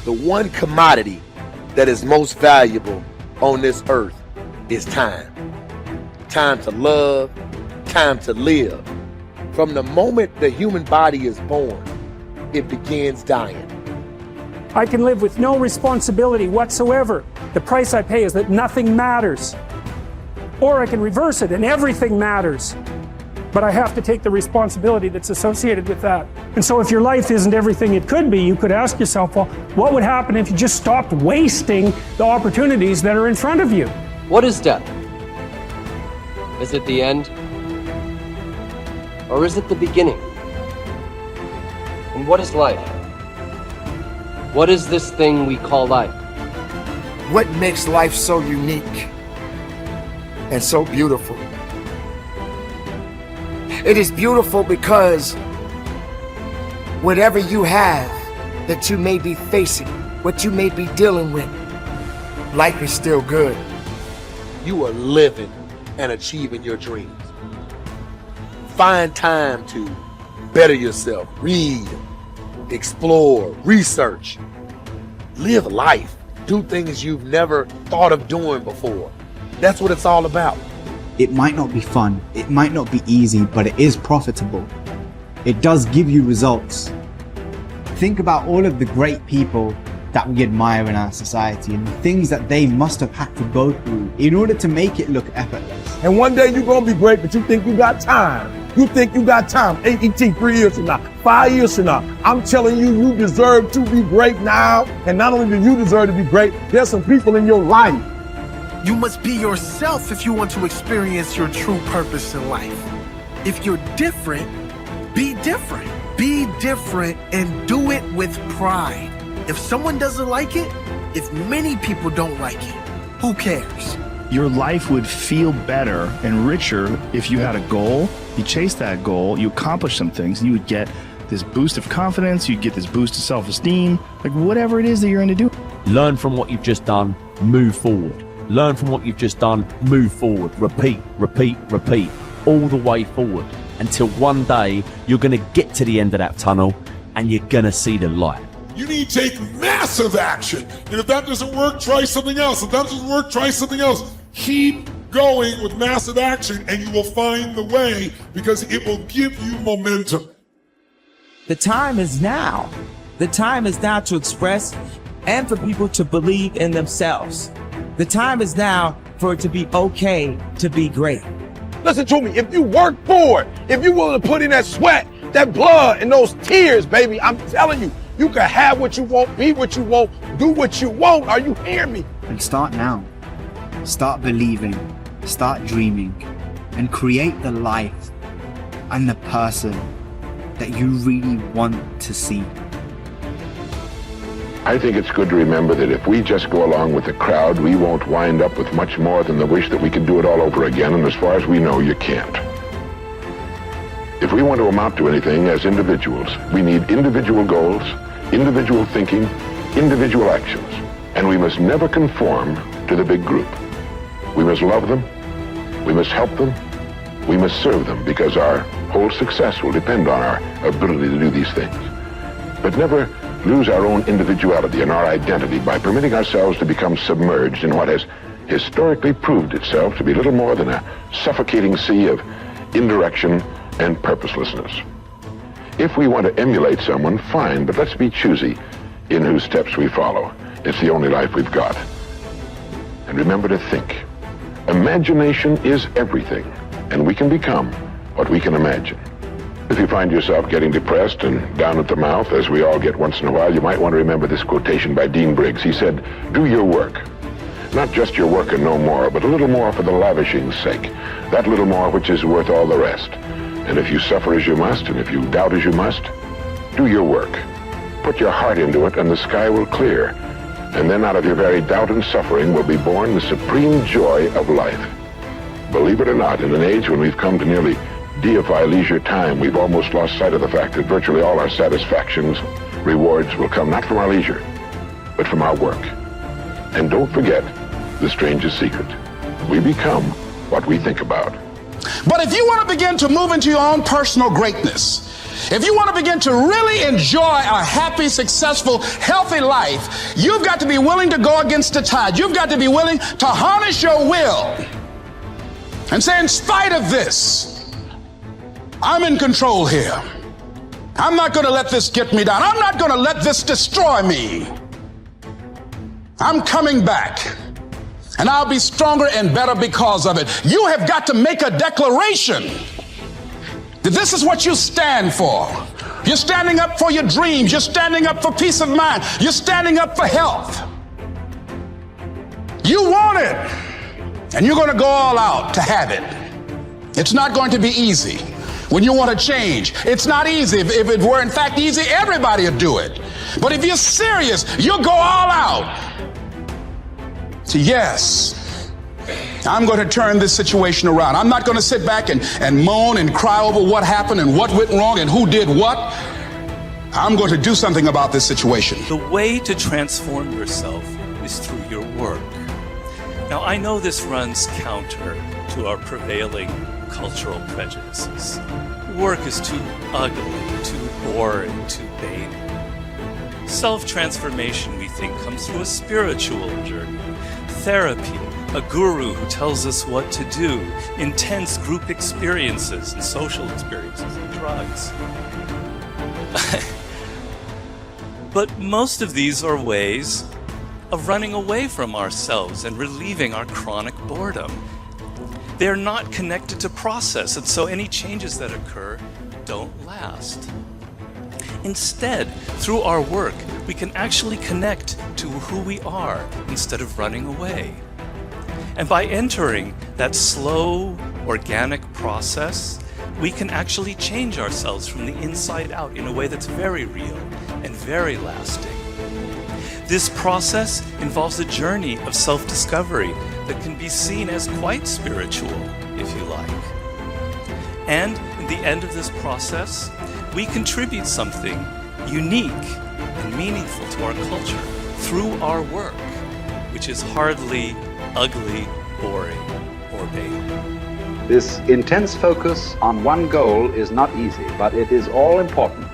The one commodity that is most valuable on this earth is time. Time to love, time to live. From the moment the human body is born, it begins dying. I can live with no responsibility whatsoever. The price I pay is that nothing matters. Or I can reverse it and everything matters. But I have to take the responsibility that's associated with that. And so if your life isn't everything it could be, you could ask yourself, well, what would happen if you just stopped wasting the opportunities that are in front of you? What is death? Is it the end? Or is it the beginning? And what is life? What is this thing we call life? What makes life so unique and so beautiful? It is beautiful because whatever you have that you may be facing, what you may be dealing with, life is still good. You are living and achieving your dreams. Find time to better yourself, read, explore, research, live life, do things you've never thought of doing before. That's what it's all about. It might not be fun, it might not be easy, but it is profitable. It does give you results. Think about all of the great people that we admire in our society and the things that they must have had to go through in order to make it look effortless. And one day you're gonna be great, but you think you got time. You think you got time. AET 3 years from now, 5 years from now. I'm telling you, you deserve to be great now. And not only do you deserve to be great, there's some people in your life. You must be yourself if you want to experience your true purpose in life. If you're different, be different. Be different and do it with pride. If someone doesn't like it, if many people don't like it, who cares? Your life would feel better and richer if you had a goal, you chased that goal, you accomplished some things, and you would get this boost of confidence, you'd get this boost of self-esteem, like whatever it is that you're going to do. Learn from what you've just done, move forward. Learn from what you've just done, move forward. Repeat, repeat, repeat, all the way forward until one day you're going to get to the end of that tunnel and you're going to see the light. You need to take massive action. And if that doesn't work, try something else. If that doesn't work, try something else. Keep going with massive action and you will find the way because it will give you momentum. The time is now. The time is now to express and for people to believe in themselves. The time is now for it to be okay to be great. Listen to me, if you work for it, if you're willing to put in that sweat, that blood, and those tears, baby, I'm telling you, you can have what you want, be what you want, do what you want. Are you hearing me? And start now. Start believing, start dreaming, and create the life and the person that you really want to see. I think it's good to remember that if we just go along with the crowd, we won't wind up with much more than the wish that we could do it all over again, and as far as we know, you can't. If we want to amount to anything as individuals, we need individual goals, individual thinking, individual actions, and we must never conform to the big group. We must love them, we must help them, we must serve them, because our whole success will depend on our ability to do these things. But never lose our own individuality and our identity by permitting ourselves to become submerged in what has historically proved itself to be little more than a suffocating sea of indirection and purposelessness. If we want to emulate someone, fine, but let's be choosy in whose steps we follow. It's the only life we've got. And remember to think. Imagination is everything, and we can become what we can imagine. If you find yourself getting depressed and down at the mouth, as we all get once in a while, you might want to remember this quotation by Dean Briggs. He said, "Do your work. Not just your work and no more, but a little more for the lavishing's sake. That little more which is worth all the rest. And if you suffer as you must, and if you doubt as you must, do your work. Put your heart into it, and the sky will clear. And then out of your very doubt and suffering will be born the supreme joy of life." Believe it or not, in an age when we've come to nearly deify leisure time, we've almost lost sight of the fact that virtually all our satisfactions, rewards will come not from our leisure, but from our work. And don't forget the strangest secret. We become what we think about. But if you want to begin to move into your own personal greatness, If you want to begin to really enjoy a happy, successful, healthy life, you've got to be willing to go against the tide. You've got to be willing to harness your will and say, in spite of this, I'm in control here. I'm not going to let this get me down. I'm not going to let this destroy me. I'm coming back, and I'll be stronger and better because of it. You have got to make a declaration that this is what you stand for. You're standing up for your dreams. You're standing up for peace of mind. You're standing up for health. You want it, and you're going to go all out to have it. It's not going to be easy. When you want to change, it's not easy. If it were in fact easy, everybody would do it. But if you're serious, you'll go all out. So yes, I'm going to turn this situation around. I'm not going to sit back and moan and cry over what happened and what went wrong and who did what. I'm going to do something about this situation. The way to transform yourself is through your work. Now, I know this runs counter to our prevailing cultural prejudices. Work is too ugly, too boring, too vain. Self-transformation, we think, comes through a spiritual journey, therapy, a guru who tells us what to do, intense group experiences and social experiences and drugs. But most of these are ways of running away from ourselves and relieving our chronic boredom. They're not connected to process, and so any changes that occur don't last. Instead, through our work, we can actually connect to who we are instead of running away. And by entering that slow, organic process, we can actually change ourselves from the inside out in a way that's very real and very lasting. This process involves a journey of self-discovery that can be seen as quite spiritual, if you like. And in the end of this process, we contribute something unique and meaningful to our culture through our work, which is hardly ugly, boring, or vain. This intense focus on one goal is not easy, but it is all important.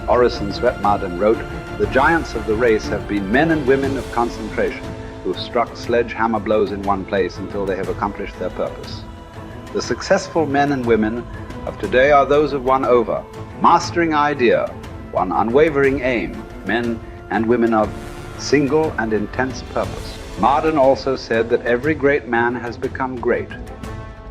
Orison Swett Marden wrote, "The giants of the race have been men and women of concentration who have struck sledgehammer blows in one place until they have accomplished their purpose. The successful men and women of today are those of one over, mastering idea, one unwavering aim, men and women of single and intense purpose." Marden also said that every great man has become great.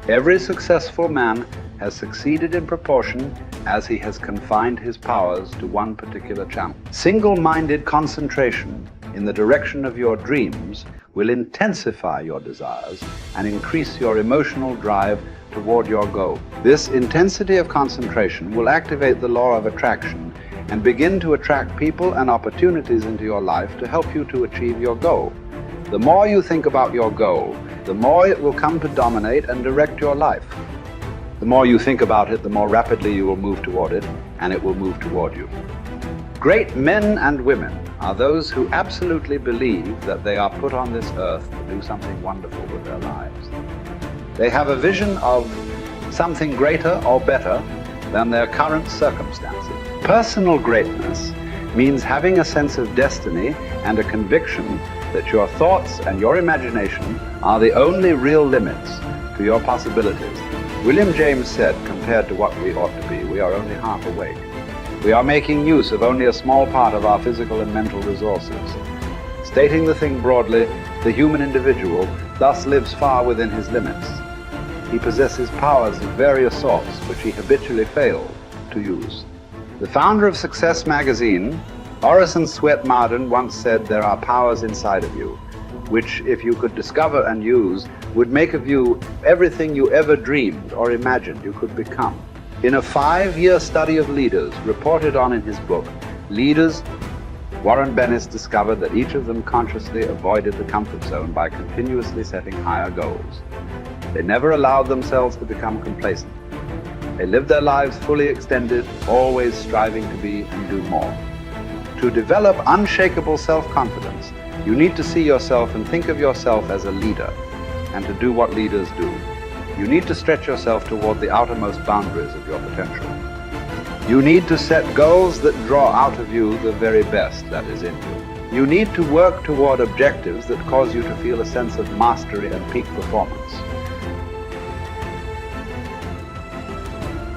Every successful man has succeeded in proportion as he has confined his powers to one particular channel. Single-minded concentration in the direction of your dreams will intensify your desires and increase your emotional drive toward your goal. This intensity of concentration will activate the law of attraction and begin to attract people and opportunities into your life to help you to achieve your goal. The more you think about your goal, the more it will come to dominate and direct your life. The more you think about it, the more rapidly you will move toward it, and it will move toward you. Great men and women are those who absolutely believe that they are put on this earth to do something wonderful with their lives. They have a vision of something greater or better than their current circumstances. Personal greatness means having a sense of destiny and a conviction that your thoughts and your imagination are the only real limits to your possibilities. William James said, compared to what we ought to be, we are only half awake. We are making use of only a small part of our physical and mental resources. Stating the thing broadly, the human individual thus lives far within his limits. He possesses powers of various sorts which he habitually fails to use. The founder of Success magazine, Orison Swett Marden, once said, "There are powers inside of you, which if you could discover and use, would make of you everything you ever dreamed or imagined you could become." In a 5-year study of leaders reported on in his book, Leaders, Warren Bennis discovered that each of them consciously avoided the comfort zone by continuously setting higher goals. They never allowed themselves to become complacent. They lived their lives fully extended, always striving to be and do more. To develop unshakable self-confidence, you need to see yourself and think of yourself as a leader, and to do what leaders do. You need to stretch yourself toward the outermost boundaries of your potential. You need to set goals that draw out of you the very best that is in you. You need to work toward objectives that cause you to feel a sense of mastery and peak performance.